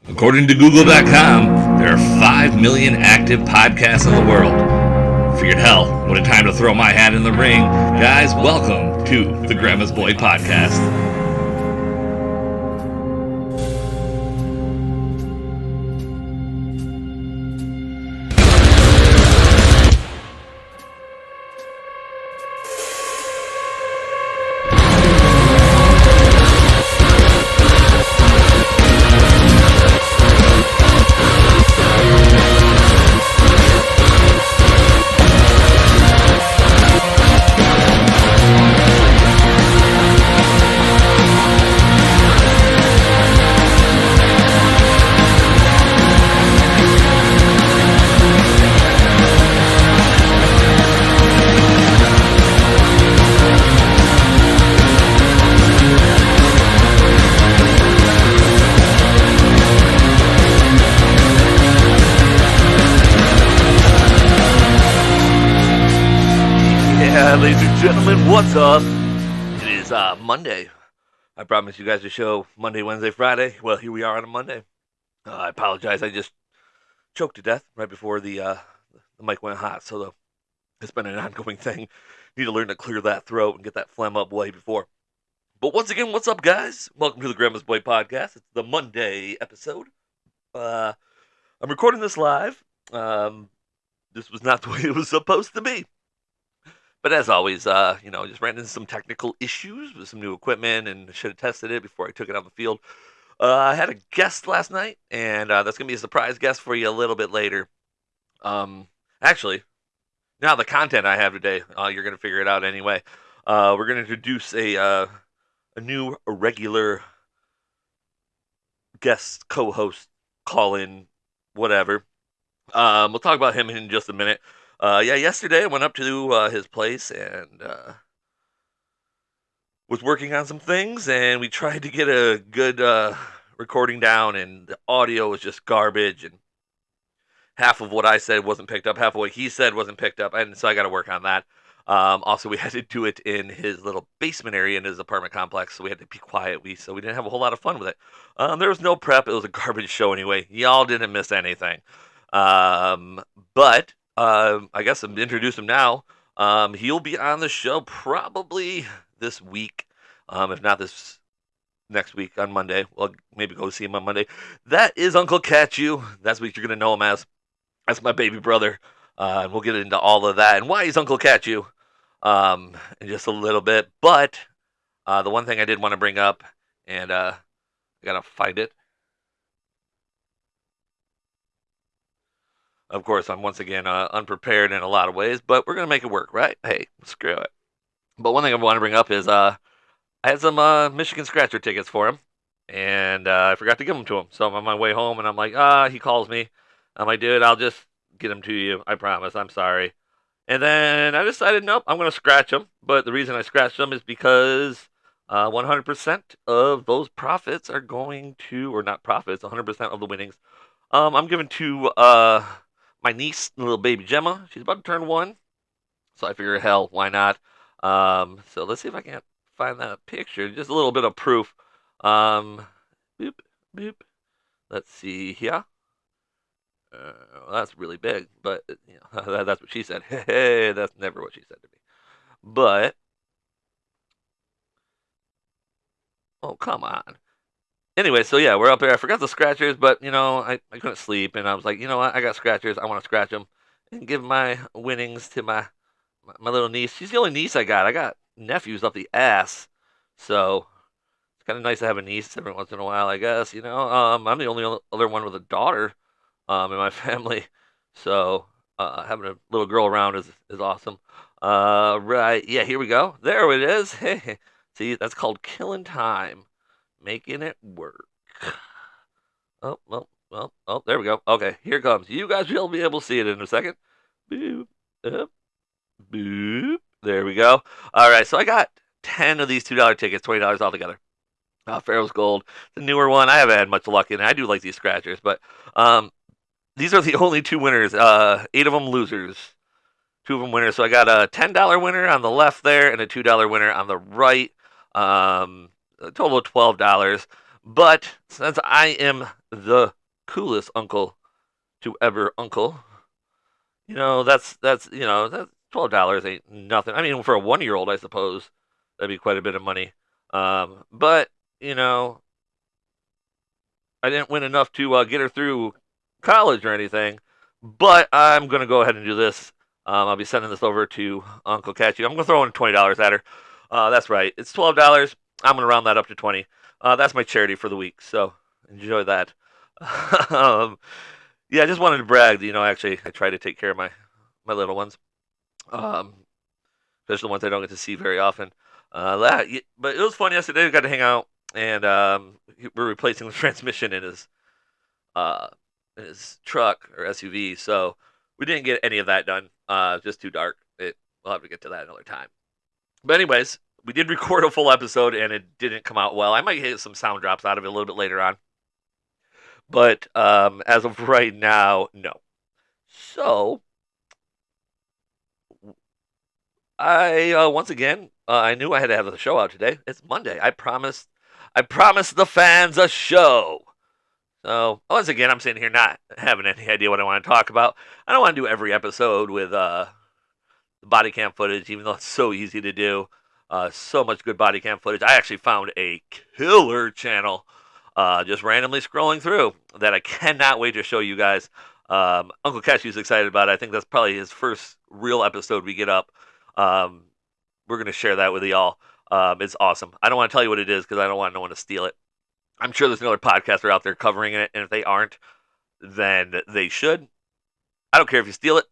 According to Google.com, there are 5 million active podcasts in the world. Figured, hell, what a time to throw my hat in the ring. Guys, welcome to the Grandma's Boy Podcast. Ladies and gentlemen, what's up? It is Monday. I promised you guys a show Monday, Wednesday, Friday. Well, here we are on a Monday. I apologize. I just choked to death right before the mic went hot. So it's been an ongoing thing. Need to learn to clear that throat and get that phlegm up way before. But once again, what's up, guys? Welcome to the Grandma's Boy Podcast. It's the Monday episode. I'm recording this live. This was not the way it was supposed to be. But as always, just ran into some technical issues with some new equipment and should have tested it before I took it on the field. I had a guest last night, and that's going to be a surprise guest for you a little bit later. Actually, now the content I have today, you're going to figure it out anyway. We're going to introduce a new regular guest co-host, call-in, whatever. We'll talk about him in just a minute. Yesterday I went up to his place and was working on some things, and we tried to get a good recording down, and the audio was just garbage, and half of what I said wasn't picked up, half of what he said wasn't picked up, and so I got to work on that. Also, we had to do it in his little basement area in his apartment complex, so we had to be quiet, so we didn't have a whole lot of fun with it. There was no prep. It was a garbage show anyway. Y'all didn't miss anything. But I guess I'm introduce him now. He'll be on the show probably this week, if not this next week on Monday. Well, maybe go see him on Monday. That is Uncle Catchu. That's what you're going to know him as. That's my baby brother. And we'll get into all of that and why he's Uncle Catchu in just a little bit. But the one thing I did want to bring up, and I got to find it. Of course, I'm once again unprepared in a lot of ways, but we're going to make it work, right? Hey, screw it. But one thing I want to bring up is I had some Michigan Scratcher tickets for him, and I forgot to give them to him. So I'm on my way home, and I'm like, he calls me. I'm like, dude, I'll just get them to you. I promise. I'm sorry. And then I decided, nope, I'm going to scratch them. But the reason I scratched them is because 100% of those profits are going to, or not profits, 100% of the winnings, I'm giving to my niece, little baby Gemma. She's about to turn 1. So I figure, hell, why not? So let's see if I can't find that picture. Just a little bit of proof. Boop, boop. Let's see here. That's really big, but that's what she said. Hey, that's never what she said to me. But, oh, come on. Anyway, so yeah, we're up there. I forgot the scratchers, but, I couldn't sleep, and I was like, you know what, I got scratchers. I want to scratch them and give my winnings to my little niece. She's the only niece I got. I got nephews up the ass, so it's kind of nice to have a niece every once in a while, I guess, I'm the only other one with a daughter in my family, so having a little girl around is awesome. Right, yeah, here we go. There it is. Hey, see, that's called killing time. Making it work. Oh, there we go. Okay, here it comes. You guys will be able to see it in a second. Boop, up, boop. There we go. All right, so I got 10 of these $2 tickets, $20 altogether. Pharaoh's Gold, the newer one. I haven't had much luck in it. I do like these scratchers, but these are the only 2 winners. 8 of them losers. 2 of them winners. So I got a $10 winner on the left there and a $2 winner on the right. A total of $12. But since I am the coolest uncle to ever uncle. That's $12 ain't nothing. I mean, for a 1-year old, I suppose that'd be quite a bit of money. But you know, I didn't win enough to get her through college or anything. But I'm gonna go ahead and do this. I'll be sending this over to Uncle Catchu. I'm gonna throw in $20 at her. That's right. It's $12. I'm gonna round that up to 20. That's my charity for the week. So enjoy that. um, yeah, I just wanted to brag. Actually, I try to take care of my little ones, um, especially the ones I don't get to see very often. But it was fun yesterday. We got to hang out, and we're replacing the transmission uh, in his truck or SUV. So we didn't get any of that done. Just too dark. We'll have to get to that another time. But anyways, we did record a full episode, and it didn't come out well. I might hit some sound drops out of it a little bit later on. But as of right now, no. So once again, I knew I had to have the show out today. It's Monday. I promised the fans a show. So once again, I'm sitting here not having any idea what I want to talk about. I don't want to do every episode with the body cam footage, even though it's so easy to do. So much good body cam footage. I actually found a killer channel just randomly scrolling through that I cannot wait to show you guys. Uncle Catchu's excited about it. I think that's probably his first real episode we get up. We're going to share that with y'all. It's awesome. I don't want to tell you what it is because I don't want no one to steal it. I'm sure there's another podcaster out there covering it, and if they aren't, then they should. I don't care if you steal it.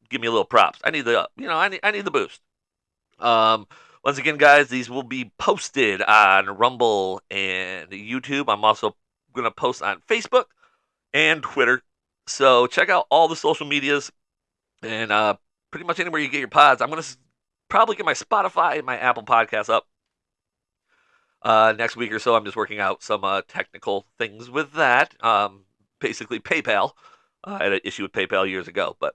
Give me a little props. I need the boost. Once again, guys, these will be posted on Rumble and YouTube. I'm also going to post on Facebook and Twitter. So check out all the social medias and pretty much anywhere you get your pods. I'm going to probably get my Spotify and my Apple Podcasts up next week or so. I'm just working out some technical things with that. Basically, PayPal. I had an issue with PayPal years ago, but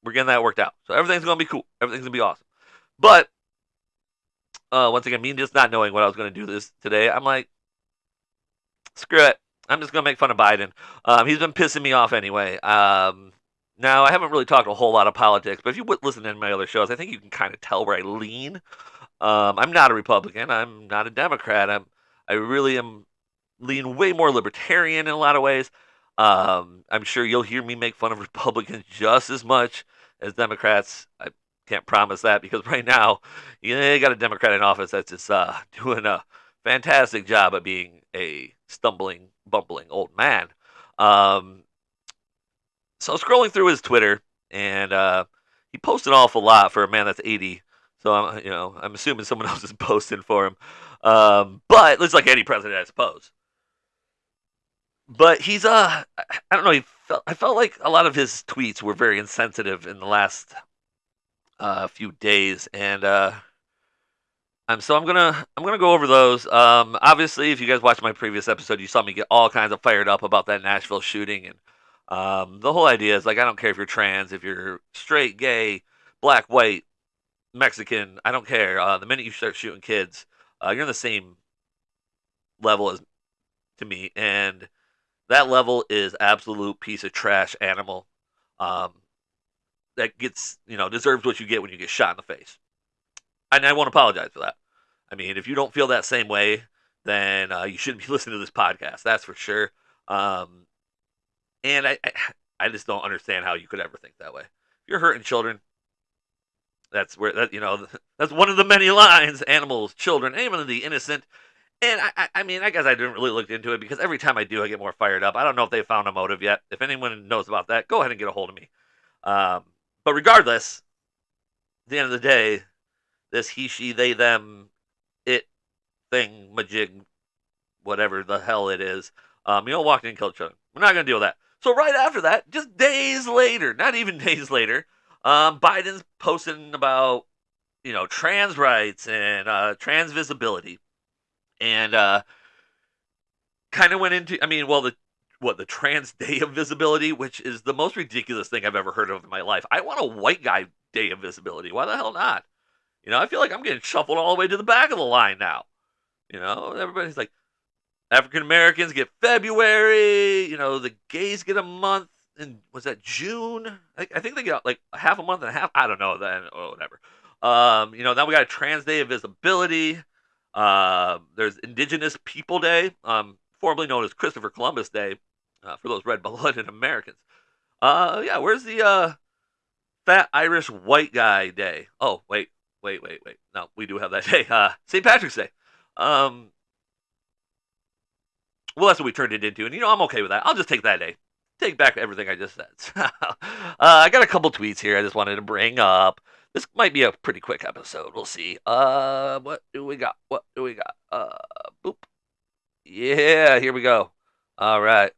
we're getting that worked out. So everything's going to be cool. Everything's going to be awesome. But once again, me just not knowing what I was going to do this today, I'm like, screw it. I'm just going to make fun of Biden. He's been pissing me off anyway. Now, I haven't really talked a whole lot of politics, but if you would listen to my other shows, I think you can kind of tell where I lean. I'm not a Republican. I'm not a Democrat. I really am lean way more libertarian in a lot of ways. I'm sure you'll hear me make fun of Republicans just as much as Democrats. I can't promise that because right now, you got a Democrat in office that's just doing a fantastic job of being a stumbling, bumbling old man. So scrolling through his Twitter, and he posted an awful lot for a man that's 80. So I'm assuming someone else is posting for him. But it's like any president, I suppose. But he's I don't know. I felt like a lot of his tweets were very insensitive in the last few days, and I'm gonna go over those. Obviously, if you guys watched my previous episode, you saw me get all kinds of fired up about that Nashville shooting, and the whole idea is like I don't care if you're trans, if you're straight, gay, black, white, Mexican, I don't care. The minute you start shooting kids, you're on the same level as to me, and that level is absolute piece of trash animal. Um, that gets deserves what you get when you get shot in the face, and I won't apologize for that. I mean, if you don't feel that same way, then you shouldn't be listening to this podcast. That's for sure. Um, and I just don't understand how you could ever think that way. If you're hurting children, that's where that's one of the many lines: animals, children, even the innocent. And I mean, I guess I didn't really look into it because every time I do, I get more fired up. I don't know if they found a motive yet. If anyone knows about that, go ahead and get a hold of me. But regardless, at the end of the day, this he, she, they, them, it thing, majig, whatever the hell it is, walked in and killed children. We're not going to deal with that. So right after that, just days later, not even days later, Biden's posting about, trans rights and trans visibility. And kind of went into, the Trans Day of Visibility, which is the most ridiculous thing I've ever heard of in my life. I want a white guy day of visibility. Why the hell not? I feel like I'm getting shuffled all the way to the back of the line now. Everybody's like, African Americans get February. The gays get a month. And was that June? I think they got like half a month and a half. I don't know then or whatever. Now we got a Trans Day of Visibility. There's Indigenous People Day, formerly known as Christopher Columbus Day, for those red-blooded Americans. Yeah, where's the Fat Irish White Guy Day? Oh, wait. No, we do have that day. St. Patrick's Day. Well, that's what we turned it into, and I'm okay with that. I'll just take that day. Take back everything I just said. I got a couple tweets here I just wanted to bring up. This might be a pretty quick episode. We'll see. What do we got? Boop. Yeah, here we go. All right.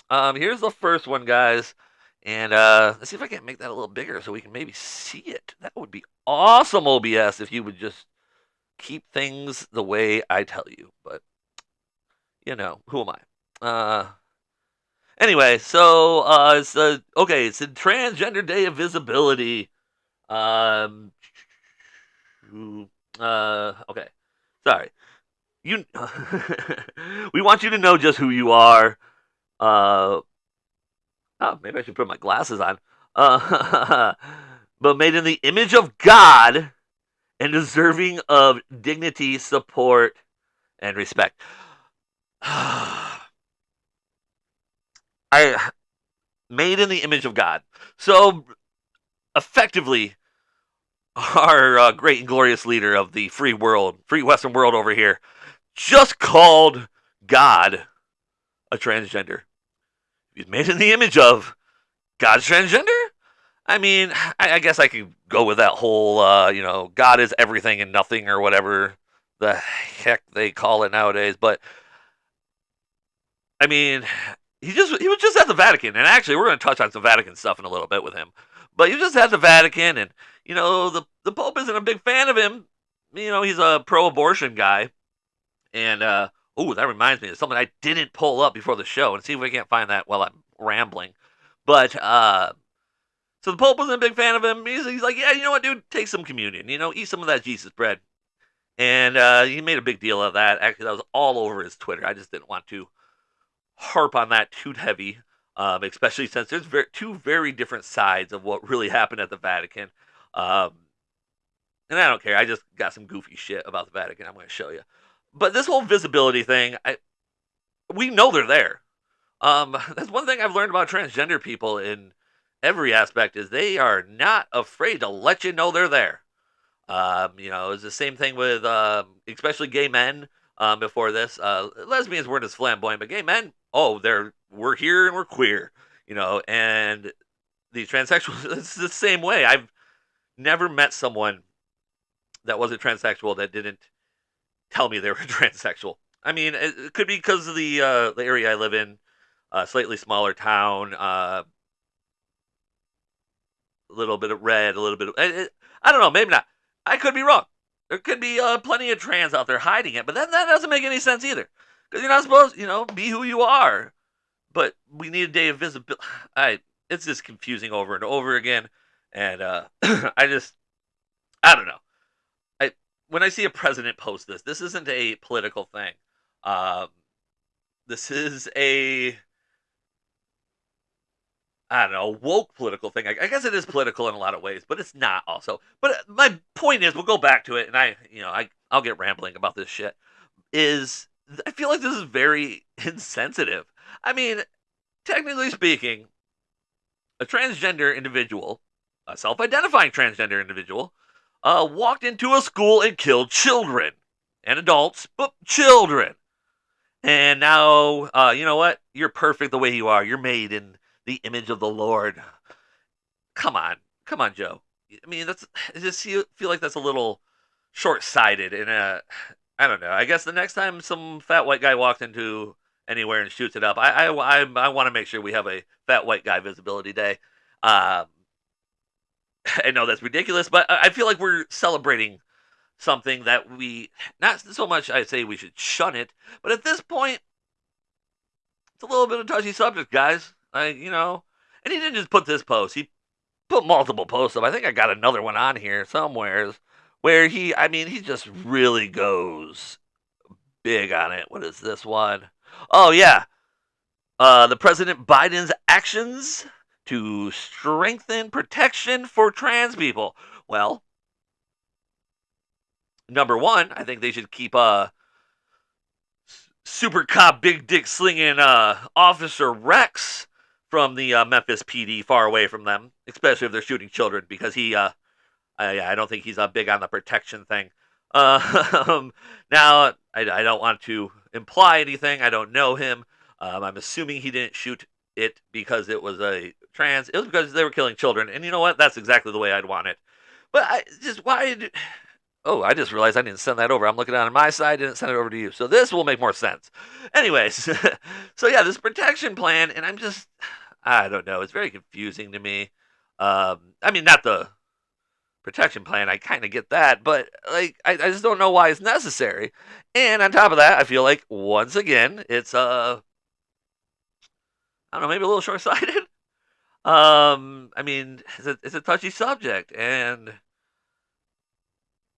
Here's the first one, guys. And let's see if I can make that a little bigger so we can maybe see it. That would be awesome, OBS, if you would just keep things the way I tell you. But, who am I? Anyway, so it's the Transgender Day of Visibility. Okay, sorry. You, we want you to know just who you are. Maybe I should put my glasses on. But made in the image of God and deserving of dignity, support, and respect. Made in the image of God. So, effectively, our great and glorious leader of the free Western world over here, just called God a transgender. He's made in the image of God's transgender? I mean, I guess I could go with that whole, God is everything and nothing or whatever the heck they call it nowadays. But, I mean, he was just at the Vatican, and actually we're going to touch on some Vatican stuff in a little bit with him. But he was just at the Vatican, and the Pope isn't a big fan of him. He's a pro-abortion guy, and that reminds me of something I didn't pull up before the show, and see if we can't find that while I'm rambling. But so the Pope wasn't a big fan of him. He's like, yeah, you know what, dude, take some communion. Eat some of that Jesus bread, and he made a big deal of that. Actually, that was all over his Twitter. I just didn't want to harp on that too heavy, especially since there's two very different sides of what really happened at the Vatican. And I don't care. I just got some goofy shit about the Vatican I'm going to show you. But this whole visibility thing, we know they're there. That's one thing I've learned about transgender people in every aspect is they are not afraid to let you know they're there. It's the same thing with especially gay men. Before this, lesbians weren't as flamboyant, but gay men, we're here and we're queer, and the transsexuals, it's the same way. I've never met someone that wasn't transsexual that didn't tell me they were transsexual. I mean, it could be because of the area I live in, slightly smaller town, a little bit of red, a little bit of, I don't know, maybe not. I could be wrong. There could be plenty of trans out there hiding it, but then that doesn't make any sense either. Because you're not supposed, be who you are. But we need a day of visibility. It's just confusing over and over again. And I don't know. When I see a president post this isn't a political thing. This is I don't know, woke political thing. I guess it is political in a lot of ways, but it's not also. But my point is, we'll go back to it, and I'll get rambling about this shit. I feel like this is very insensitive. I mean, technically speaking, a transgender individual, a self-identifying transgender individual, walked into a school and killed children and adults, but children. And now, you know what? You're perfect the way you are. You're made in the image of the Lord. Come on, Joe. I mean, I just feel like that's a little short-sighted, and I don't know. I guess the next time some fat white guy walks into anywhere and shoots it up, I want to make sure we have a fat white guy visibility day. I know that's ridiculous, but I feel like we're celebrating something that not so much I say we should shun it, but at this point, it's a little bit of a touchy subject, guys. And he didn't just put this post. He put multiple posts up. I think I got another one on here somewhere where he just really goes big on it. What is this one? Oh yeah, the President Biden's actions to strengthen protection for trans people. Well, number one, I think they should keep super cop big dick slinging Officer Rex from the Memphis PD far away from them, especially if they're shooting children, because I don't think he's big on the protection thing. Now, I don't want to imply anything. I don't know him. I'm assuming he didn't shoot it because it was a trans. It was because they were killing children. And you know what? That's exactly the way I'd want it. But oh, I just realized I didn't send that over. I'm looking on my side, didn't send it over to you. So this will make more sense. Anyways, so yeah, this protection plan, and I don't know. It's very confusing to me. I mean, not the protection plan. I kind of get that, but like, I just don't know why it's necessary. And on top of that, I feel like once again, it's I don't know, maybe a little short-sighted. I mean, it's a touchy subject, and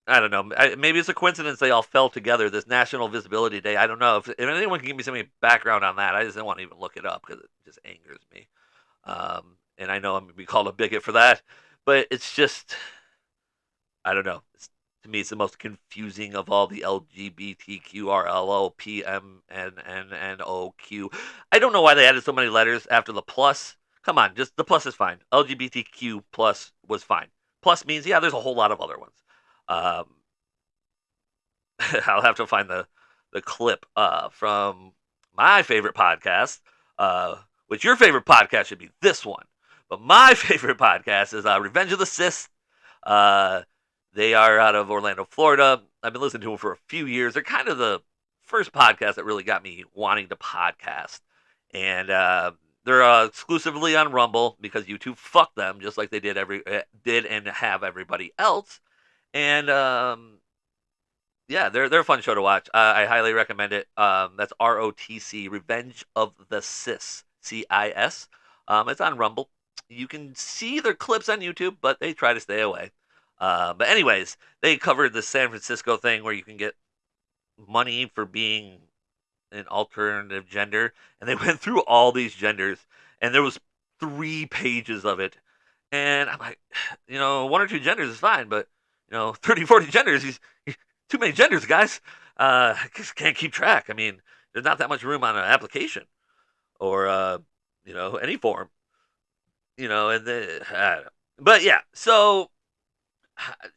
I don't know. Maybe it's a coincidence they all fell together this National Visibility Day. I don't know if anyone can give me some background on that. I just don't want to even look it up because it just angers me. And I know I'm gonna be called a bigot for that, but it's just I don't know. To me, it's the most confusing of all the LGBTQRLOPMNNNOQ. I don't know why they added so many letters after the plus. Come on, just the plus is fine. LGBTQ plus was fine. Plus means, yeah, there's a whole lot of other ones. Um, I'll have to find the clip from my favorite podcast, which your favorite podcast should be this one. But my favorite podcast is Revenge of the Cis. They are out of Orlando, Florida. I've been listening to them for a few years. They're kind of the first podcast that really got me wanting to podcast. And they're exclusively on Rumble because YouTube fucked them just like they did and have everybody else. And yeah, they're a fun show to watch. I highly recommend it. That's ROTC, Revenge of the Cis, CIS. It's on Rumble. You can see their clips on YouTube, but they try to stay away. But anyways, they covered the San Francisco thing where you can get money for being an alternative gender, and they went through all these genders, and there was 3 pages of it. And I'm like, 1 or 2 genders is fine, but 30, 40 genders, too many genders, guys. I just can't keep track. I mean, there's not that much room on an application or any form. But yeah, so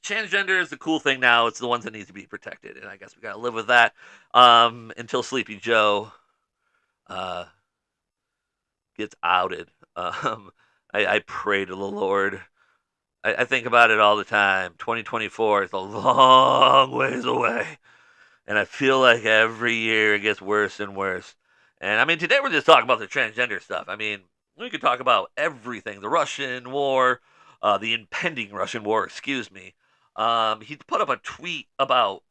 transgender is the cool thing now. It's the ones that need to be protected, and I guess we gotta live with that until Sleepy Joe gets outed. I pray to the Lord. I think about it all the time. 2024 is a long ways away, and I feel like every year it gets worse and worse. And I mean, today we're just talking about the transgender stuff. I mean, we could talk about everything: the Russian war. The impending Russian war, excuse me. He put up a tweet about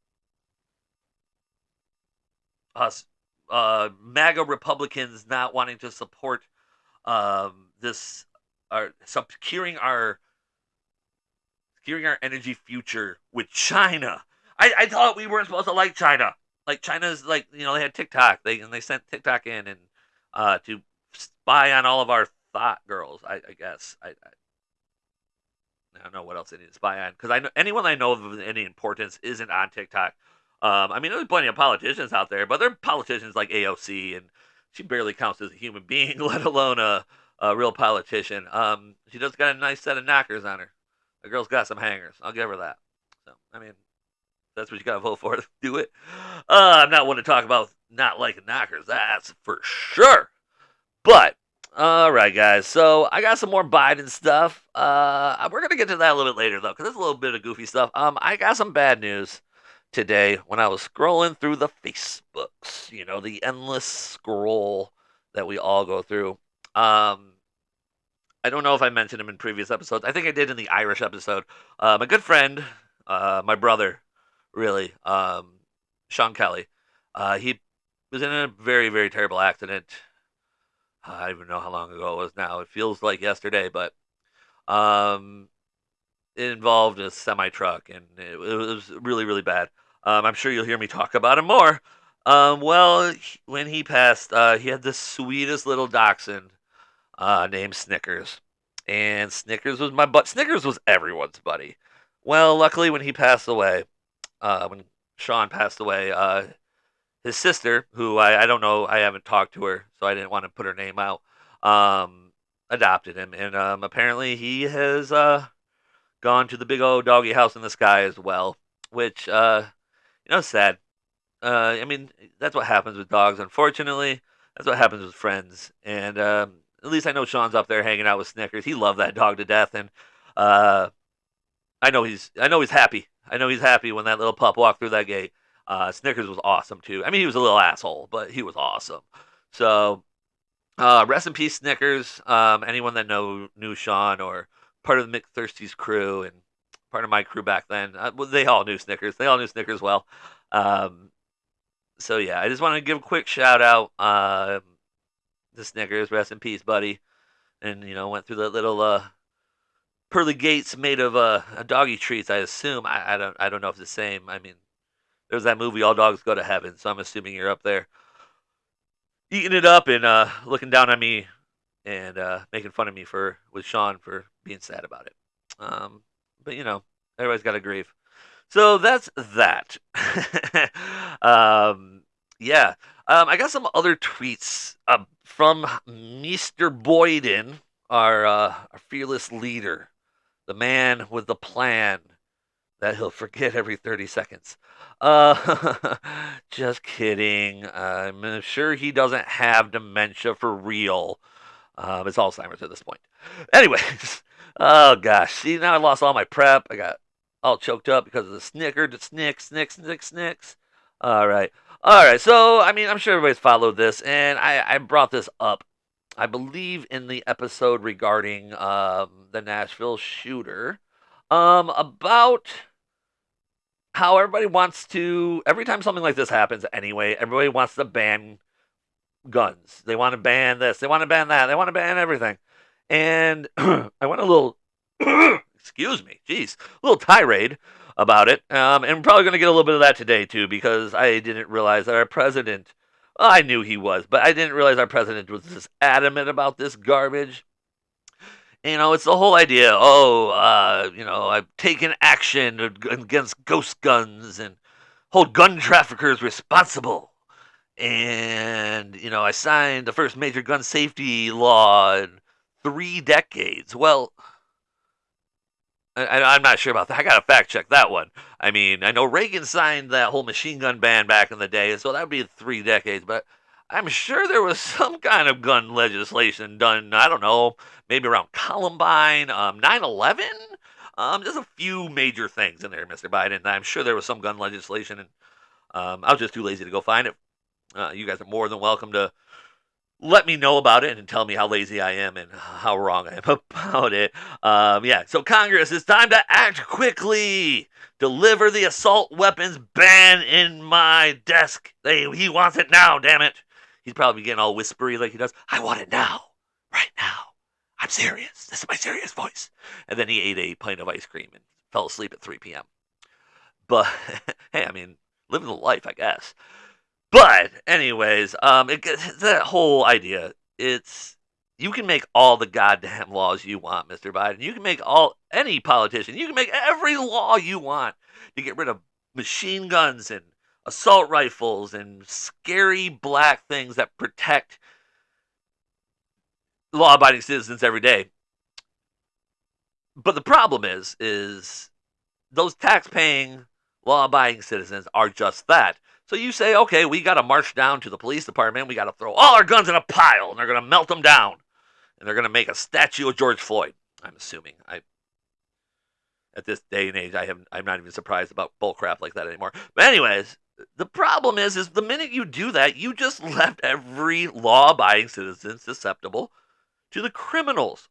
us, MAGA Republicans not wanting to support securing our energy future with China. I thought we weren't supposed to like China. Like China's like they had TikTok. They sent TikTok in and to spy on all of our thought girls. I guess I don't know what else they need to spy on because I know anyone I know of any importance isn't on TikTok. I mean, there's plenty of politicians out there, but they're politicians like AOC, and she barely counts as a human being, let alone a real politician. She just got a nice set of knockers on her. The girl's got some hangers. I'll give her that. So, I mean, that's what you got to vote for. Do it. I'm not one to talk about not liking knockers. That's for sure. But all right, guys. So I got some more Biden stuff. We're gonna get to that a little bit later, though, because there's a little bit of goofy stuff. I got some bad news today when I was scrolling through the Facebooks. The endless scroll that we all go through. I don't know if I mentioned him in previous episodes. I think I did in the Irish episode. My good friend, my brother, really, Sean Kelly. He was in a very, very terrible accident. I don't even know how long ago it was now. It feels like yesterday, but it involved a semi truck, and it was really, really bad. I'm sure you'll hear me talk about it more. Well, when he passed, he had the sweetest little dachshund named Snickers, and Snickers was my butt. Snickers was everyone's buddy. Well, luckily, when he passed away, when Sean passed away, his sister, who I don't know, I haven't talked to her, so I didn't want to put her name out, adopted him, and apparently he has gone to the big old doggy house in the sky as well, which sad. I mean, that's what happens with dogs. Unfortunately, that's what happens with friends. And at least I know Sean's up there hanging out with Snickers. He loved that dog to death, and uh, I know he's happy. I know he's happy when that little pup walked through that gate. Snickers was awesome too. I mean, he was a little asshole, but he was awesome. So rest in peace, Snickers. Anyone that knew Sean or part of the McThirsty's crew and part of my crew back then, well, they all knew Snickers. They all knew Snickers well. Um, so yeah, I just want to give a quick shout out to Snickers. Rest in peace, buddy. And went through that little pearly gates made of doggy treats. I assume. I don't know if it's the same. I mean, there's that movie All Dogs Go to Heaven, so I'm assuming you're up there eating it up and looking down on me and making fun of me with Sean for being sad about it. But everybody's got to grieve. So that's that. Yeah. I got some other tweets from Mr. Boyden, our fearless leader, the man with the plan that he'll forget every 30 seconds. Just kidding. I'm sure he doesn't have dementia for real. It's Alzheimer's at this point. Anyways, oh gosh. See, now I lost all my prep. I got all choked up because of the snicks. All right. All right. So, I mean, I'm sure everybody's followed this, and I brought this up, I believe, in the episode regarding the Nashville shooter, about how everybody wants to, every time something like this happens anyway, everybody wants to ban guns. They want to ban this. They want to ban that. They want to ban everything. And I went a little, excuse me, geez, a little tirade about it. And I'm probably going to get a little bit of that today, too, because I didn't realize that our president, well, I knew he was, but I didn't realize our president was this adamant about this garbage. It's the whole idea. Oh, I've taken action against ghost guns and hold gun traffickers responsible. And, I signed the first major gun safety law in 3 decades. Well, I'm not sure about that. I got to fact check that one. I mean, I know Reagan signed that whole machine gun ban back in the day, so that would be 3 decades, but I'm sure there was some kind of gun legislation done, I don't know, maybe around Columbine, 9/11? Just a few major things in there, Mr. Biden. I'm sure there was some gun legislation, and I was just too lazy to go find it. You guys are more than welcome to let me know about it and tell me how lazy I am and how wrong I am about it. Yeah, so Congress, it's time to act quickly. Deliver the assault weapons ban in my desk. He wants it now, damn it. He's probably getting all whispery like he does. I want it now. Right now. I'm serious. This is my serious voice. And then he ate a pint of ice cream and fell asleep at 3 p.m. But, hey, I mean, living the life, I guess. But, anyways, that whole idea, you can make all the goddamn laws you want, Mr. Biden. You can make any politician, you can make every law you want to get rid of machine guns and assault rifles and scary black things that protect law-abiding citizens every day. But the problem is those tax-paying, law-abiding citizens are just that. So you say, okay, we got to march down to the police department. We got to throw all our guns in a pile, and they're going to melt them down. And they're going to make a statue of George Floyd, I'm assuming. At this day and age, I'm not even surprised about bullcrap like that anymore. But anyways, the problem is the minute you do that, you just left every law-abiding citizen susceptible to the criminals.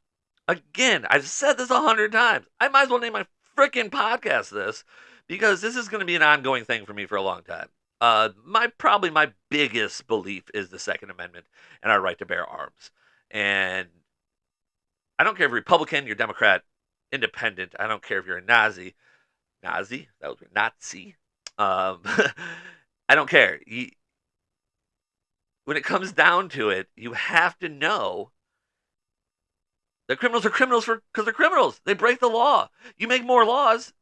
Again, I've said this 100 times. I might as well name my freaking podcast this, because this is going to be an ongoing thing for me for a long time. Probably my biggest belief is the Second Amendment and our right to bear arms. And I don't care if you're Republican, you're Democrat, Independent. I don't care if you're a Nazi. Nazi? That was Nazi. I don't care. when it comes down to it, you have to know that criminals are criminals because they're criminals. They break the law. You make more laws.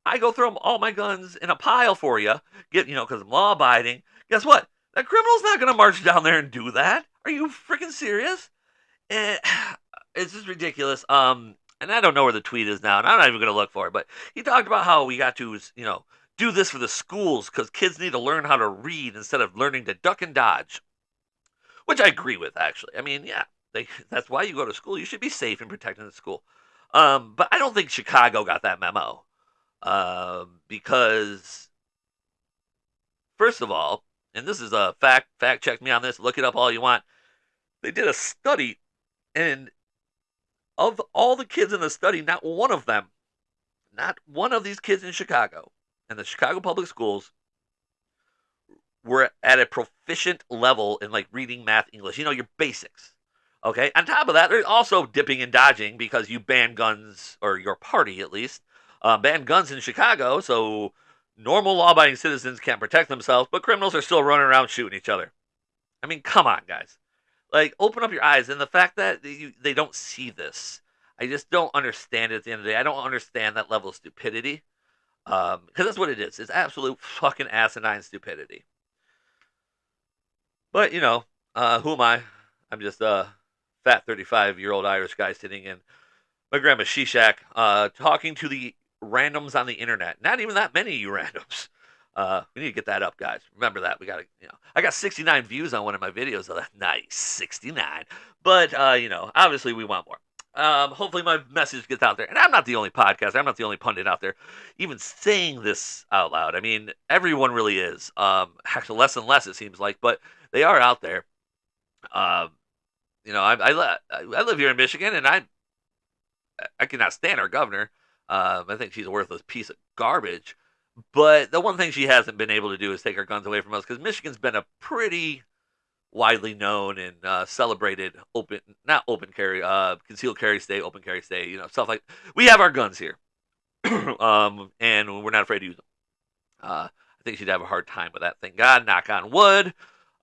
I go throw all my guns in a pile for you, because I'm law abiding. Guess what? That criminal's not going to march down there and do that. Are you freaking serious? And it's just ridiculous. And I don't know where the tweet is now, and I'm not even going to look for it. But he talked about how we got to, do this for the schools because kids need to learn how to read instead of learning to duck and dodge, which I agree with, actually. I mean, yeah, that's why you go to school. You should be safe and protected in school. But I don't think Chicago got that memo because, first of all, and this is a fact check me on this, look it up all you want. They did a study, and of all the kids in the study, not one of these kids in Chicago and the Chicago public schools were at a proficient level in like reading, math, English, your basics. Okay. On top of that, they're also dipping and dodging because you ban guns, or your party at least, banned guns in Chicago. So normal law-abiding citizens can't protect themselves, but criminals are still running around shooting each other. I mean, come on, guys. Like, open up your eyes. And the fact that they don't see this, I just don't understand it at the end of the day. I don't understand that level of stupidity. Because that's what it is. It's absolute fucking asinine stupidity. But, who am I? I'm just a fat 35-year-old Irish guy sitting in my grandma's she shack, talking to the randoms on the internet. Not even that many of you randoms. We need to get that up, guys. Remember that. We got to, I got 69 views on one of my videos. So that's nice. 69. But, obviously we want more. Hopefully my message gets out there. And I'm not the only podcaster. I'm not the only pundit out there even saying this out loud. I mean, everyone really is. Actually, less and less, it seems like. But they are out there. I live here in Michigan, and I cannot stand our governor. I think she's a worthless piece of garbage. But the one thing she hasn't been able to do is take our guns away from us, because Michigan's been a pretty widely known and celebrated concealed carry state, open carry state, stuff like. We have our guns here, and we're not afraid to use them. I think she'd have a hard time with that. Thank God, knock on wood,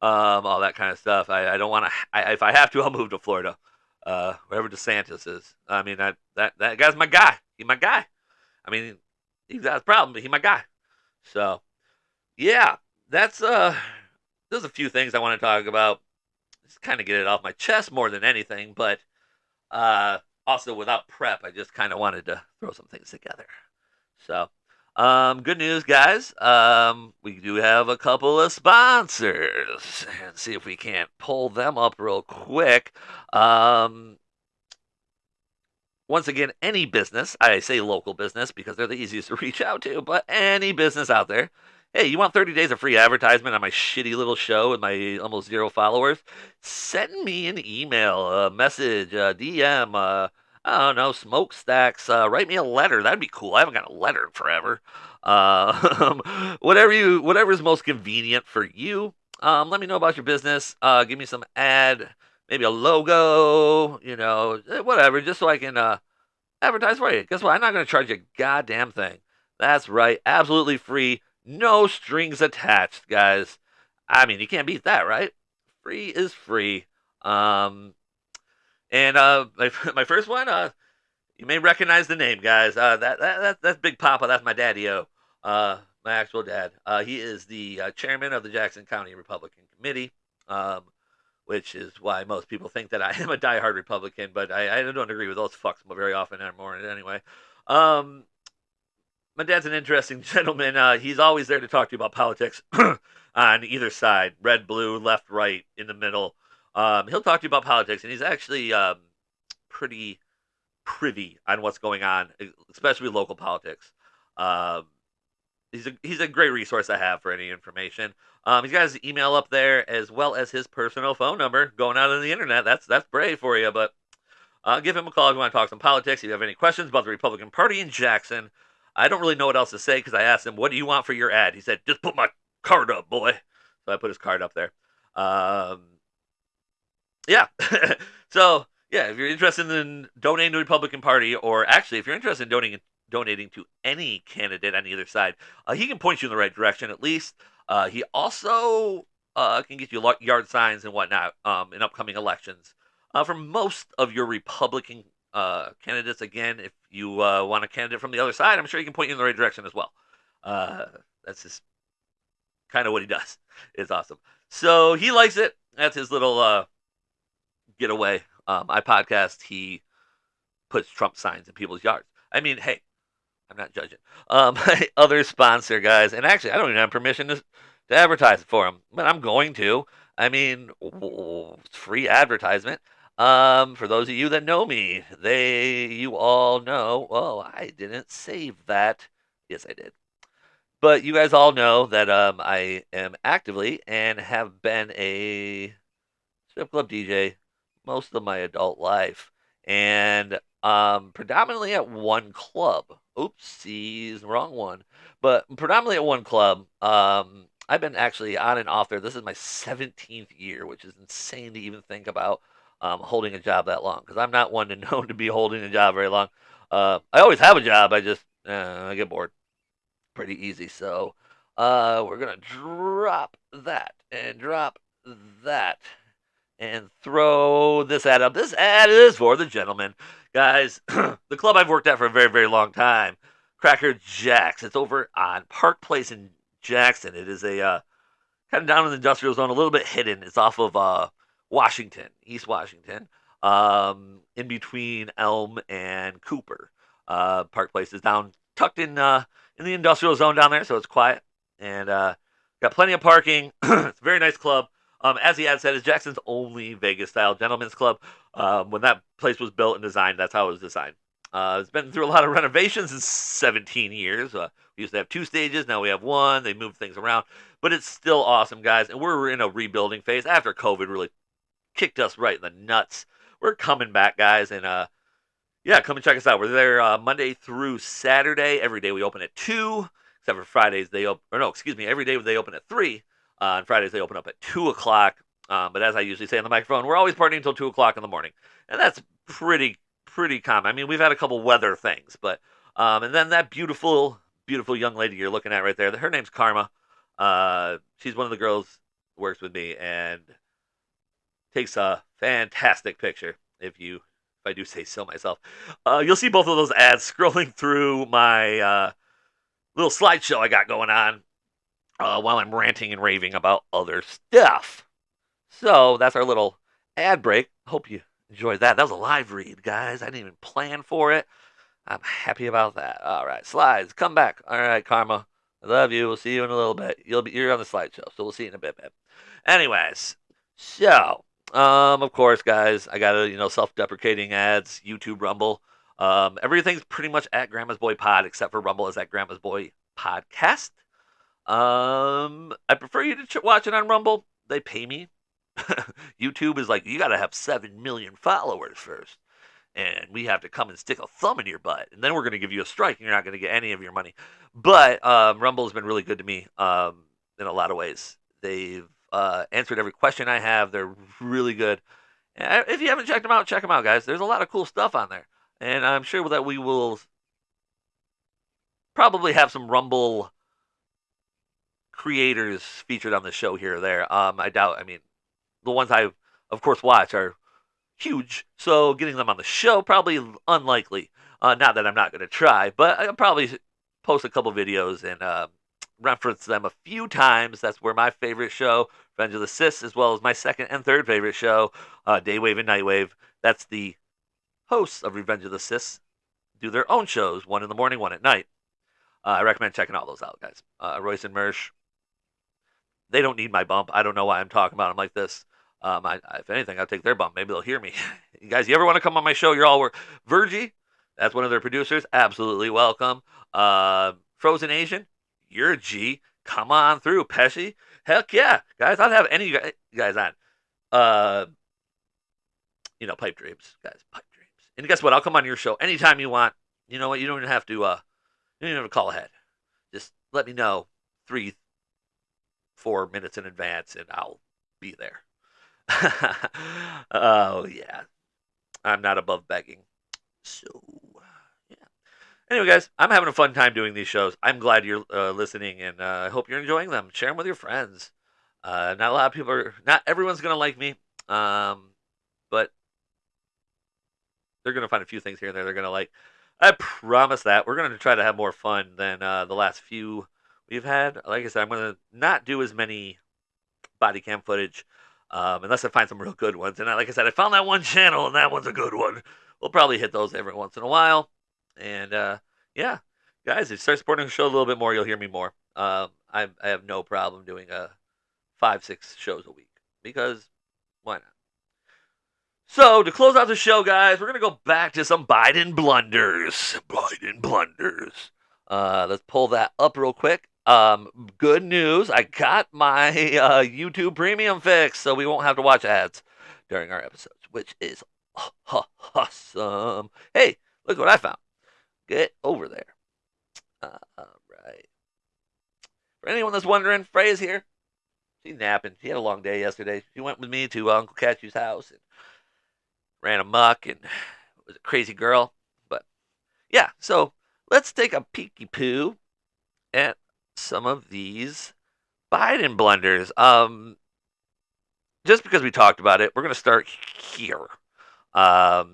all that kind of stuff. I don't want to. If I have to, I'll move to Florida, wherever DeSantis is. I mean, that guy's my guy. He's my guy. I mean, he's got a problem, but he's my guy. So, yeah, there's a few things I want to talk about. Just kind of get it off my chest more than anything, but also without prep, I just kind of wanted to throw some things together. So, good news, guys. We do have a couple of sponsors, and see if we can't pull them up real quick. Once again, any business, I say local business because they're the easiest to reach out to, but any business out there. Hey, you want 30 days of free advertisement on my shitty little show with my almost 0 followers? Send me an email, a message, a DM, I don't know, smokestacks. Write me a letter. That'd be cool. I haven't got a letter in forever. Whatever's most convenient for you. Let me know about your business. Give me some ad, maybe a logo, whatever, just so I can advertise for you. Guess what? I'm not going to charge you a goddamn thing. That's right. Absolutely free. No strings attached, guys. I mean, you can't beat that, right? Free is free. And my first one, you may recognize the name, guys. That's Big Papa. That's my daddy-o. My actual dad. He is the chairman of the Jackson County Republican Committee. Which is why most people think that I am a diehard Republican, but I don't agree with those fucks very often anymore. Anyway, my dad's an interesting gentleman. He's always there to talk to you about politics on either side, red, blue, left, right, in the middle. He'll talk to you about politics, and he's actually pretty privy on what's going on, especially local politics. He's a great resource to have for any information. He's got his email up there as well as his personal phone number going out on the internet. That's brave for you, but give him a call if you want to talk some politics. If you have any questions about the Republican Party in Jackson, I don't really know what else to say because I asked him, "What do you want for your ad?" He said, "Just put my card up, boy." So I put his card up there. Yeah. So yeah, if you're interested in donating to the Republican Party, or actually if you're interested in donating to any candidate on either side, he can point you in the right direction at least. He also can get you yard signs and whatnot in upcoming elections. For most of your Republican candidates, again, if you want a candidate from the other side, I'm sure he can point you in the right direction as well. Uh, that's just kind of what he does. It's awesome. So he likes it. That's his little getaway. I podcast. He puts Trump signs in people's yards. I mean, hey, I'm not judging. My other sponsor, guys, and actually, I don't even have permission to advertise it for him, but I'm going to. I mean, it's free advertisement. For those of you that know me, you all know. Oh, I didn't save that. Yes, I did. But you guys all know that I am actively and have been a strip club DJ most of my adult life, and predominantly at one club. Oopsies, wrong one. But predominantly at one club. I've been actually on and off there. This is my 17th year, which is insane to even think about holding a job that long. Because I'm not one to known to be holding a job very long. I always have a job. I get bored pretty easy. So we're gonna drop that and drop that and throw this ad up. This ad is for the gentleman. Guys, the club I've worked at for a very, very long time, Cracker Jack's. It's over on Park Place in Jackson. It is a kind of down in the industrial zone, a little bit hidden. It's off of Washington, East Washington, in between Elm and Cooper. Park Place is down, tucked in the industrial zone down there, so it's quiet. And got plenty of parking. It's a very nice club. As the ad said, it's Jackson's only Vegas-style gentlemen's club. When that place was built and designed, that's how it was designed. It's been through a lot of renovations in 17 years. We used to have 2 stages. Now we have 1. They moved things around. But it's still awesome, guys. And we're in a rebuilding phase after COVID really kicked us right in the nuts. We're coming back, guys. And, yeah, come and check us out. We're there Monday through Saturday. Every day we open at 2. Except for Fridays, every day they open at 3. On Fridays, they open up at 2 o'clock. But as I usually say on the microphone, we're always partying until 2 o'clock in the morning. And that's pretty common. I mean, we've had a couple weather things. But and then that beautiful young lady you're looking at right there, her name's Karma. She's one of the girls who works with me and takes a fantastic picture, if I do say so myself. You'll see both of those ads scrolling through my little slideshow I got going on while I'm ranting and raving about other stuff. So that's our little ad break. Hope you enjoyed that. That was a live read, guys. I didn't even plan for it. I'm happy about that. All right, slides, come back. All right, Karma, I love you. We'll see you in a little bit. You're on the slideshow, so we'll see you in a bit, babe. Anyways, so of course, guys, I got self-deprecating ads, YouTube, Rumble. Everything's pretty much at Grandma's Boy Pod, except for Rumble is at Grandma's Boy Podcast. I prefer you to watch it on Rumble. They pay me. YouTube is like, you got to have 7 million followers first. And we have to come and stick a thumb in your butt. And then we're going to give you a strike and you're not going to get any of your money. But Rumble has been really good to me in a lot of ways. They've answered every question I have. They're really good. And if you haven't checked them out, check them out, guys. There's a lot of cool stuff on there. And I'm sure that we will probably have some Rumble creators featured on the show here or there. I doubt. I mean, the ones I, of course, watch are huge, so getting them on the show probably unlikely. Not that I'm not going to try, but I'll probably post a couple videos and reference them a few times. That's where my favorite show, Revenge of the Sis, as well as my second and third favorite show, Daywave and Nightwave. That's the hosts of Revenge of the Sis do their own shows, one in the morning, one at night. I recommend checking all those out, guys. Royce and Mersh, they don't need my bump. I don't know why I'm talking about them like this. If anything, I'll take their bump. Maybe they'll hear me. You guys, you ever want to come on my show? You're all Virgie, that's one of their producers. Absolutely welcome. Frozen Asian, you're a G. Come on through. Pesci, heck yeah. Guys, I'd have any guys on. Pipe dreams. Guys, pipe dreams. And guess what? I'll come on your show anytime you want. You know what? You don't even have to, you don't even have to call ahead. Just let me know 3-4 minutes in advance and I'll be there. Oh, yeah. I'm not above begging. So, yeah. Anyway, guys, I'm having a fun time doing these shows. I'm glad you're listening, and I hope you're enjoying them. Share them with your friends. Not a lot of people not everyone's gonna like me, but they're gonna find a few things here and there they're gonna like. I promise that we're gonna try to have more fun than the last few we've had. Like I said, I'm gonna not do as many body cam footage unless I find some real good ones. And like I said, I found that one channel, and that one's a good one. We'll probably hit those every once in a while. And yeah, guys, if you start supporting the show a little bit more, you'll hear me more. I have no problem doing 5-6 shows a week because why not? So to close out the show, guys, we're gonna go back to some Biden blunders. Biden blunders. Let's pull that up real quick. Good news. I got my YouTube Premium fixed, so we won't have to watch ads during our episodes, which is awesome. Hey, look what I found. Get over there. All right. For anyone that's wondering, Freya's here. She's napping. She had a long day yesterday. She went with me to Uncle Catchu's house and ran amok and was a crazy girl. But yeah, so let's take a peeky poo at some of these Biden blunders. Just because we talked about it, we're going to start here. I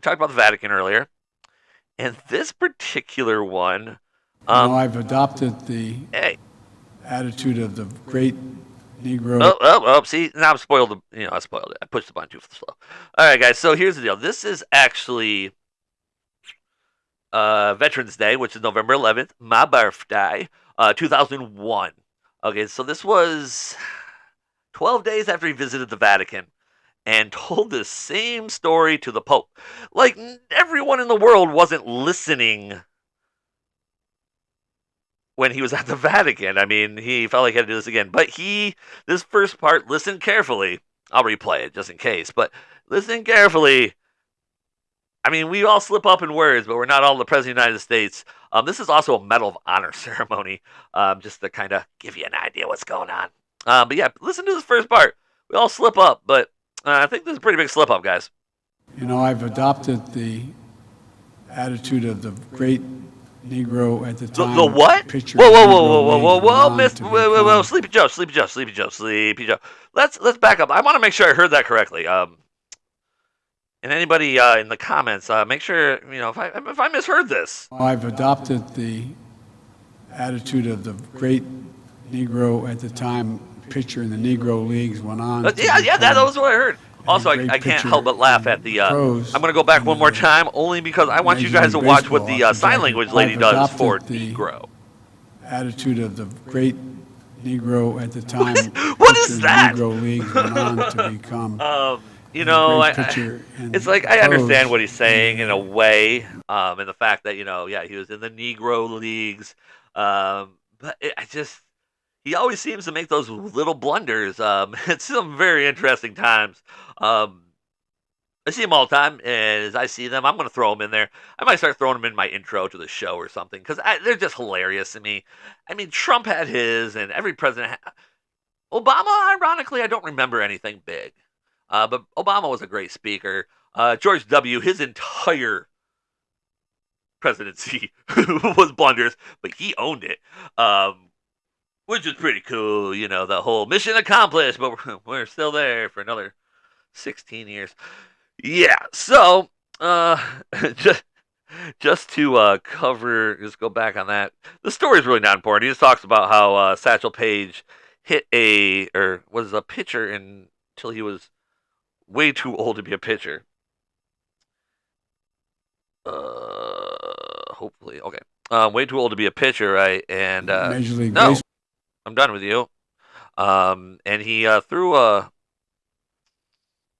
talked about the Vatican earlier, and this particular one. I've adopted the attitude of the great Negro. See, now I've spoiled I spoiled it. I pushed the button too slow. All right, guys, so here's the deal. This is actually Veterans Day, which is November 11th, my birthday, 2001. Okay, so this was 12 days after he visited the Vatican and told the same story to the Pope. Like, everyone in the world wasn't listening when he was at the Vatican. I mean, he felt like he had to do this again. But this first part, listen carefully. I'll replay it just in case. But listen carefully. I mean, we all slip up in words, but we're not all the President of the United States. This is also a Medal of Honor ceremony, just to kind of give you an idea what's going on. But yeah, listen to this first part. We all slip up, but I think this is a pretty big slip up, guys. I've adopted the attitude of the great Negro at the time. The what? Whoa, Miss, whoa, Sleepy Joe. Let's back up. I want to make sure I heard that correctly. And anybody in the comments, make sure if I misheard this. I've adopted the attitude of the great Negro at the time. Pitcher in the Negro Leagues went on. That was what I heard. Also, I can't help but laugh at the. I'm going to go back one more time, only because I want you guys to watch what the sign language lady does for Negro. Attitude of the great Negro at the time. What is that? Negro Leagues went on to become. It's like I understand what he's saying in a way, and the fact that he was in the Negro Leagues, but he always seems to make those little blunders. It's some very interesting times. I see them all the time, and as I see them, I'm going to throw them in there. I might start throwing them in my intro to the show or something, because they're just hilarious to me. I mean, Trump had his, and every president Obama, ironically, I don't remember anything big. But Obama was a great speaker. George W., his entire presidency was blunders, but he owned it. Which is pretty cool, the whole mission accomplished, but we're still there for another 16 years. Yeah, so, just to go back on that, the story's really not important. He just talks about how Satchel Paige hit was a pitcher until he was way too old to be a pitcher. Hopefully, okay. Way too old to be a pitcher, right? And, Major League no. Baseball. I'm done with you. And he threw it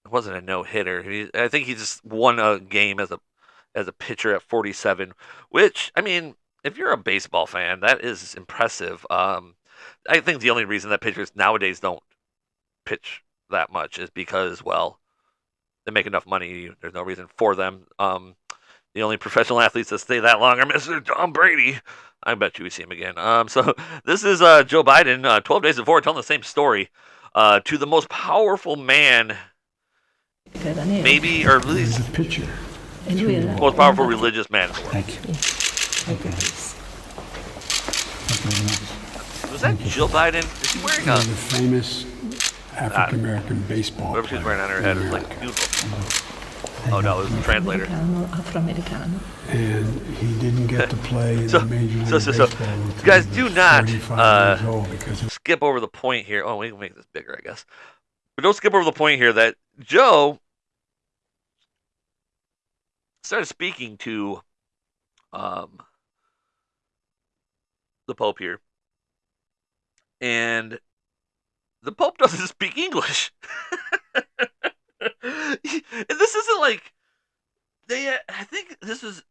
wasn't a no-hitter. I think he just won a game as a pitcher at 47, which, I mean, if you're a baseball fan, that is impressive. I think the only reason that pitchers nowadays don't pitch that much is because, well, they make enough money. There's no reason for them. The only professional athletes that stay that long are Mr. Tom Brady. I bet you we see him again. So this is Joe Biden, 12 days before, telling the same story to the most powerful man, maybe, or at least a pitcher. most powerful religious man in the world. Thank you. Okay. This that Jill Biden? Is she wearing a... The famous African-American baseball whatever she's wearing on her head is like beautiful. Oh no, it was the translator. Afroamericano. And he didn't get to play in So- the Major League so- Baseball until guys, he do was not, 45 years old because of skip over the point here. Oh, we can make this bigger, I guess. But don't skip over the point here that Joe started speaking to the Pope here. And the Pope doesn't speak English. And this isn't like I think this is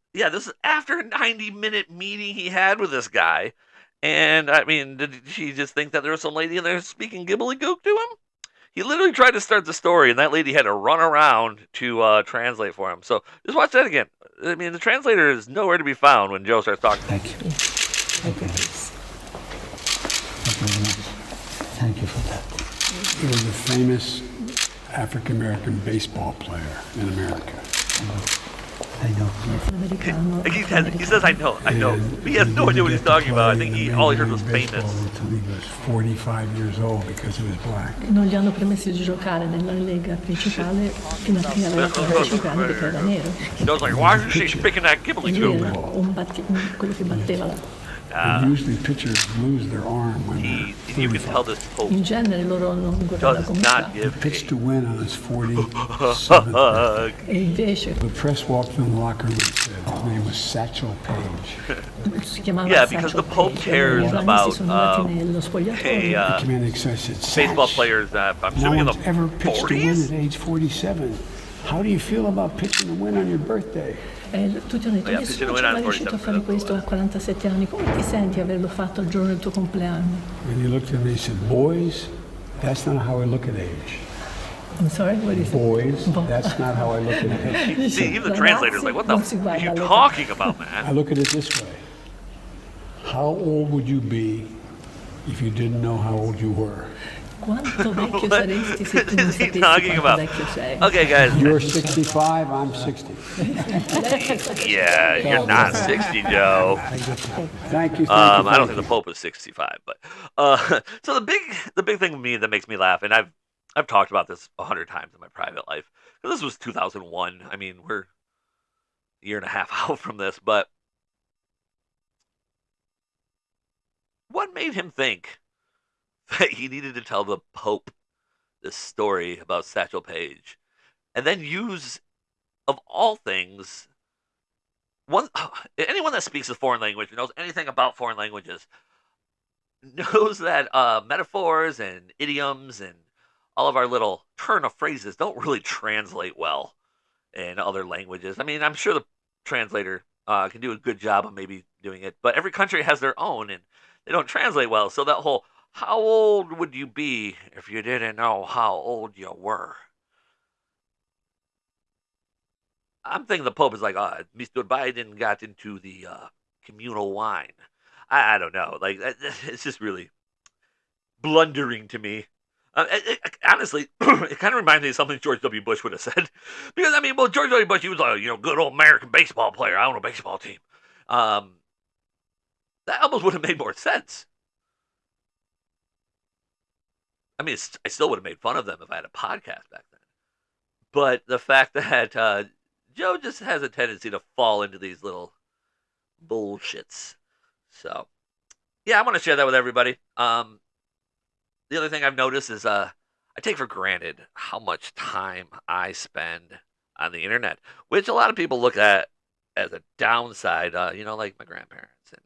after a 90-minute meeting he had with this guy. And I mean, did she just think that there was some lady in there speaking gibbly-gook to him? He literally tried to start the story, and that lady had to run around to translate for him. So just watch that again. I mean, the translator is nowhere to be found when Joe starts talking. Thank you. Thank you, please. Thank you for that. he was a famous African-American baseball player in America. I know. Afroamericano. He says, I know. And He has no idea what he's talking about. I think he all he didn't heard get to was play in the Major famous. League Baseball until he was 45 years old because he was black. Non gli hanno permesso di giocare nella lega principale fino a che aveva 45 anni perché era nero. Joe's like, why is she speaking that E lui gibbly-gook? era quello che batteva la... And usually pitchers lose their arm when You can they're tell 35. this Pope In genere loro non guardano does come not sta. He give pitched to a win on his 47th birthday. E invece The press walked in the locker room and said his name was Satchel Paige. si chiamava Yeah, because the Pope Saccio cares Page. I about, sono andati nello spogliatoio. a The commanding officer said, baseball "Satch, players, I'm no assuming in the one's ever pitched to win 40s? at age 47. How do you feel about pitching to win on your birthday?" E tutti hanno detto, Yeah, nessuno Piccino ci è mai Win riuscito a fare 47, questo a 47 anni. Come ti senti averlo fatto il giorno del tuo compleanno? And he looked at me and he said, "Boys, that's not how I look at age. I'm sorry, what is it? Boys, that's not how I look at age. See, even the Ragazzi, translator's like, what the non si f*** are guarda you all'età. talking about, I man? look at it this way. How old would you be if you didn't know how old you were? Quanto vecchio What saresti se tu non is he sapessi talking quanto about? vecchio sei? Okay, guys. You're 65, I'm 60. Yeah, you're not 60, Joe. Thank you. I don't think the Pope is 65, but so the big thing with me that makes me laugh, and I've talked about this 100 times in my private life. 'Cause this was 2001. I mean, we're a year and a half out from this, but what made him think that he needed to tell the Pope this story about Satchel Paige, and then use, of all things, anyone that speaks a foreign language or knows anything about foreign languages knows that metaphors and idioms and all of our little turn of phrases don't really translate well in other languages. I mean, I'm sure the translator can do a good job of maybe doing it, but every country has their own, and they don't translate well. So that whole, how old would you be if you didn't know how old you were? I'm thinking the Pope is like, Mr. Biden got into the communal wine. I don't know. Like, it's just really blundering to me. Honestly, it kind of reminds me of something George W. Bush would have said. Because, I mean, well, George W. Bush, he was a good old American baseball player. I own a baseball team. That almost would have made more sense. I mean, I still would have made fun of them if I had a podcast back then. But the fact that Joe just has a tendency to fall into these little bullshits. So, yeah, I want to share that with everybody. The other thing I've noticed is I take for granted how much time I spend on the internet, which a lot of people look at as a downside. Like my grandparents and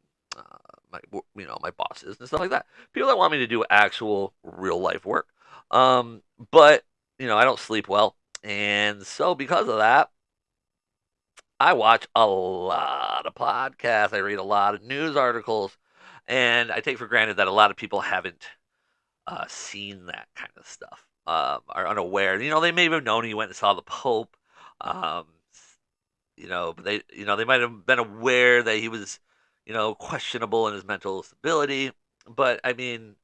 my bosses and stuff like that. People that want me to do actual real life work. But I don't sleep well, and so because of that, I watch a lot of podcasts. I read a lot of news articles, and I take for granted that a lot of people haven't seen that kind of stuff, are unaware. They may have known he went and saw the Pope. But they might have been aware that he was, questionable in his mental stability. But I mean,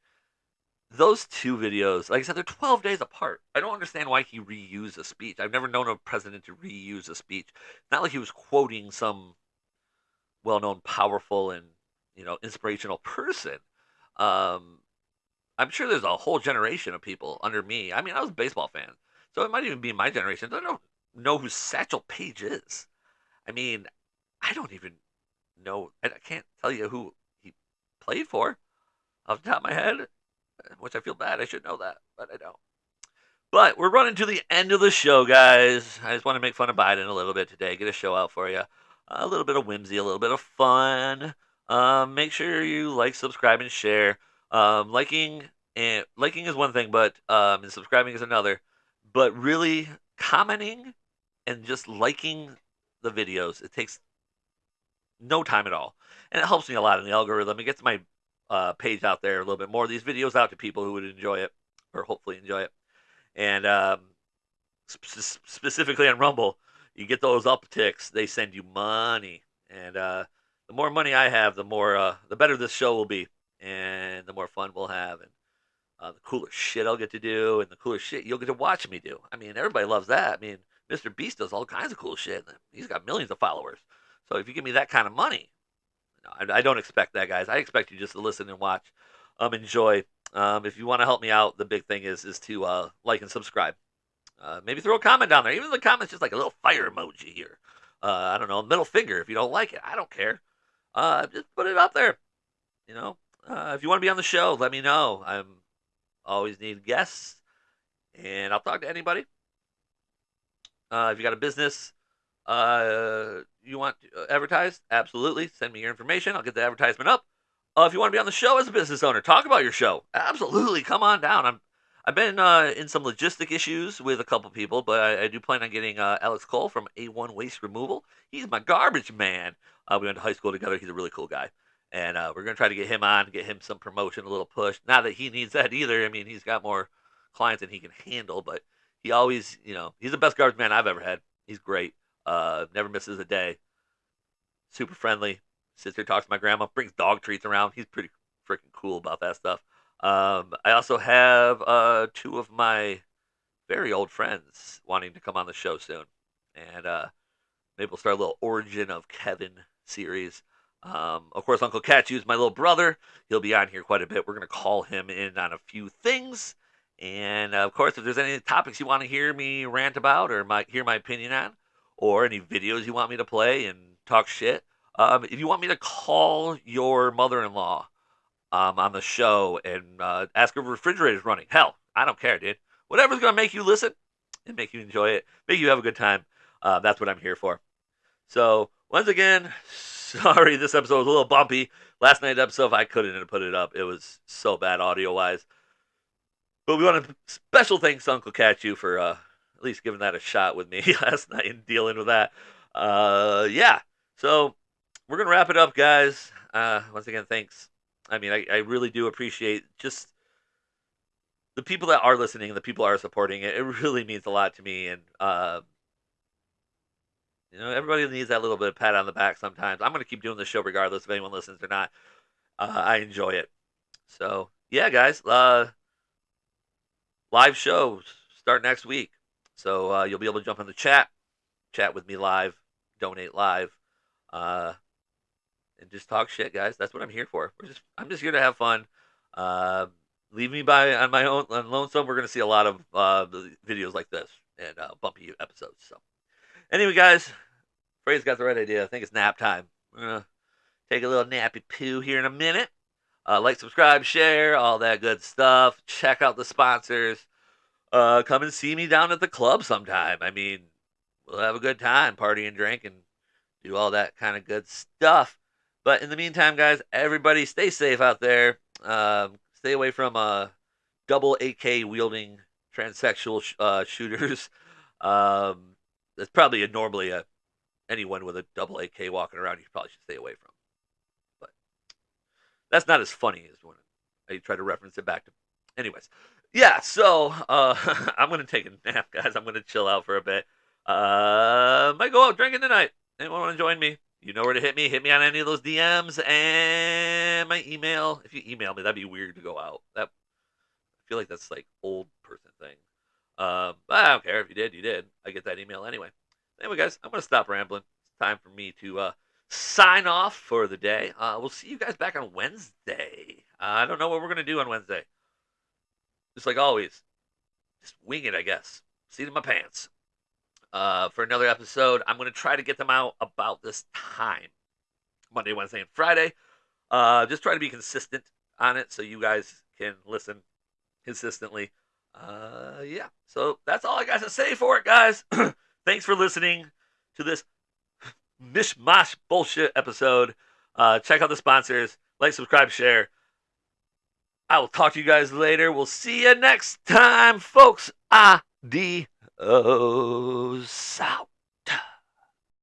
those two videos, like I said, they're 12 days apart. I don't understand why he reused a speech. I've never known a president to reuse a speech. It's not like he was quoting some well-known, powerful, and inspirational person. I'm sure there's a whole generation of people under me. I mean, I was a baseball fan, so it might even be my generation. I don't know who Satchel Paige is. I mean, I don't even know. I can't tell you who he played for off the top of my head, which I feel bad. I should know that, but I don't. But we're running to the end of the show, guys. I just want to make fun of Biden a little bit today. Get a show out for you. A little bit of whimsy, a little bit of fun. Make sure you like, subscribe, and share. Liking is one thing, but and subscribing is another. But really, commenting and just liking the videos, it takes no time at all, and it helps me a lot in the algorithm. It gets my page out there a little bit more. These videos out to people who would enjoy it, or hopefully enjoy it. And specifically on Rumble, you get those upticks. They send you money, and the more money I have, the better this show will be, and the more fun we'll have, and the cooler shit I'll get to do, and the cooler shit you'll get to watch me do. I mean, everybody loves that. I mean, Mr. Beast does all kinds of cool shit. He's got millions of followers. So if you give me that kind of money, I don't expect that, guys. I expect you just to listen and watch, enjoy. If you want to help me out, the big thing is to like and subscribe. Maybe throw a comment down there. Even if the comment's just like a little fire emoji here. I don't know, middle finger if you don't like it. I don't care. Just put it up there. You know, if you want to be on the show, let me know. I'm always need guests, and I'll talk to anybody. If you got a business you want advertised, absolutely. Send me your information. I'll get the advertisement up. If you want to be on the show as a business owner, talk about your show. Absolutely, come on down. I've been in some logistic issues with a couple people, but I do plan on getting Alex Cole from A1 Waste Removal. He's my garbage man. We went to high school together. He's a really cool guy. And we're going to try to get him on, get him some promotion, a little push. Not that he needs that either. I mean, he's got more clients than he can handle, but he always, he's the best garbage man I've ever had. He's great. Never misses a day. Super friendly. Sits here, talks to my grandma, brings dog treats around. He's pretty freaking cool about that stuff. I also have 2 of my very old friends wanting to come on the show soon. And maybe we'll start a little Origin of Kevin series. Of course, Uncle Catchu is my little brother. He'll be on here quite a bit. We're going to call him in on a few things. And, of course, if there's any topics you want to hear me rant about or hear my opinion on, or any videos you want me to play and talk shit, if you want me to call your mother-in-law on the show and ask if the refrigerator's running, hell, I don't care, dude. Whatever's going to make you listen and make you enjoy it, make you have a good time, that's what I'm here for. So, once again, sorry this episode was a little bumpy. Last night's episode, I couldn't have put it up. It was so bad audio-wise. But we want to special thanks to Uncle Catchu for at least giving that a shot with me last night and dealing with that. Yeah. So we're going to wrap it up, guys. Once again, thanks. I mean, I really do appreciate just the people that are listening and the people that are supporting it. It really means a lot to me. And, everybody needs that little bit of pat on the back sometimes. I'm going to keep doing this show regardless if anyone listens or not. I enjoy it. So, yeah, guys. Live shows start next week. So you'll be able to jump in the chat with me live, donate live, and just talk shit, guys. That's what I'm here for. I'm just here to have fun. Leave me on my own on lonesome. We're gonna see a lot of videos like this and bumpy episodes. So anyway, guys, Frey's got the right idea. I think it's nap time. We're gonna take a little nappy poo here in a minute. Like, subscribe, share, all that good stuff. Check out the sponsors. Come and see me down at the club sometime. I mean, we'll have a good time, party and drink, and do all that kind of good stuff. But in the meantime, guys, everybody stay safe out there. Stay away from double AK wielding transsexual shooters. That's probably normally anyone with a double AK walking around you probably should stay away from. But that's not as funny as when I try to reference it back to. Anyways, yeah, so I'm going to take a nap, guys. I'm going to chill out for a bit. Might go out drinking tonight. Anyone want to join me? You know where to hit me. Hit me on any of those DMs and my email. If you email me, that'd be weird to go out. I feel like that's like old person thing. But I don't care. If you did, you did. I get that email anyway. Anyway, guys, I'm going to stop rambling. It's time for me to sign off for the day. We'll see you guys back on Wednesday. I don't know what we're going to do on Wednesday. Just like always. Just wing it, I guess. Seat in my pants. For another episode, I'm going to try to get them out about this time. Monday, Wednesday, and Friday. Just try to be consistent on it so you guys can listen consistently. Yeah. So that's all I got to say for it, guys. Thanks for listening to this mishmash bullshit episode. Check out the sponsors. Like, subscribe, share. I will talk to you guys later. We'll see you next time, folks. Adios out.